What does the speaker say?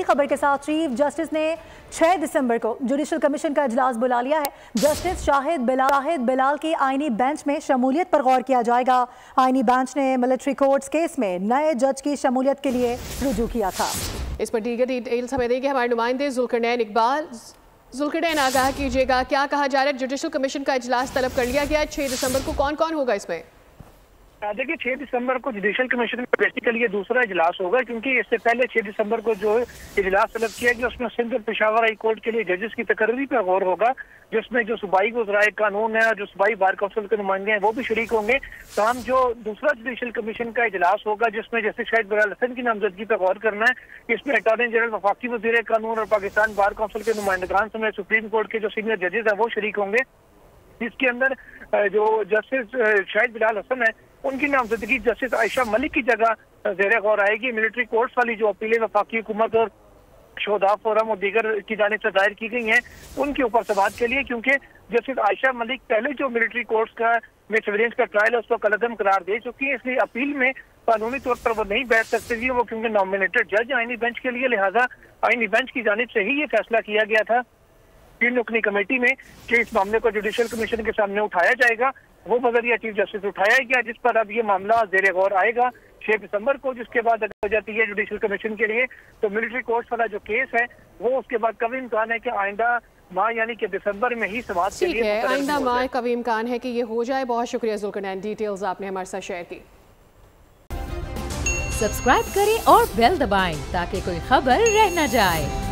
खबर के साथ चीफ जस्टिस ने 6 दिसंबर को जुडिशल कमीशन का इजलास बुला लिया है। जस्टिस शाहिद बिलाल की आईनी बेंच में शमूलियत पर गौर किया जाएगा। आईनी बेंच ने मिलिट्री कोर्ट्स केस में नए जज की शमूलियत के लिए रुजू किया था। इस पर दीगर डिटेल्स हमें देंगे हमारे नुमाइंदे जुल्करनैन इकबाल। जुल्करनैन, आगाह कीजिएगा, क्या कहा जा रहा है? जुडिशल कमीशन का इजलास तलब कर लिया गया है 6 दिसंबर को, कौन कौन होगा इसमें? देखिए 6 दिसंबर को जुडिशल कमीशन में बेसिकली ये दूसरा इजलास होगा, क्योंकि इससे पहले 6 दिसंबर को जो इजलास तलब किया गया उसमें सिंध और पेशावर हाई कोर्ट के लिए जजेस की तकर्री पर गौर होगा, जिसमें जो सूबाई वज़राए कानून है, जो सूबाई बार काउंसिल के नुमाइंदे हैं वो भी शरीक होंगे। तमाम जो दूसरा जुडिशल कमीशन का इजलास होगा जिसमें जस्टिस शाहिद बिलाल हसन की नामजदगी पर गौर करना है, इसमें अटॉर्नी जनरल, वफाकी वज़ीर कानून और पाकिस्तान बार काउंसिल के नुमाइंदगान समेत सुप्रीम कोर्ट के जो सीनियर जजेस हैं वो शरीक होंगे। इसके अंदर जो जस्टिस शाहिद बिलाल हसन है उनकी नामजदगी जस्टिस आयशा मलिक की जगह ज़ेरे गौर आएगी। मिलिट्री कोर्ट्स वाली जो अपीलें वफाकी हुकूमत और शोधा फोरम और दीगर की जानिब से दायर की गई हैं उनके ऊपर समाअत के लिए, क्योंकि जस्टिस आयशा मलिक पहले जो मिलिट्री कोर्ट्स का में सर्विलेंस का ट्रायल है उसको कलअदम करार दे चुकी है, इसलिए अपील में कानूनी तौर पर वो नहीं बैठ सकती थी वो, क्योंकि नॉमिनेटेड जज आईनी बेंच के लिए, लिहाजा आईनी बेंच की जानिब से ही ये फैसला किया गया था 3 रुकनी कमेटी में कि इस मामले को जुडिशल कमीशन के सामने उठाया जाएगा। वो नजरिया चीफ जस्टिस उठाया गया, जिस पर अब ये मामला ज़ेरे गौर आएगा 6 दिसंबर को, जिसके बाद अगर हो जाती है जुडिशल कमीशन के लिए तो मिलिट्री कोर्ट्स वाला जो केस है वो उसके बाद कभी इम्कान है कि आइंदा माह यानी कि दिसंबर में ही समाप्त के लिए आइंदा माह कभी इम्कान है कि ये हो जाए। बहुत शुक्रिया जुल्करनैन, डिटेल्स आपने हमारे साथ शेयर की। सब्सक्राइब करें और बेल दबाएं ताकि कोई खबर रह न जाए।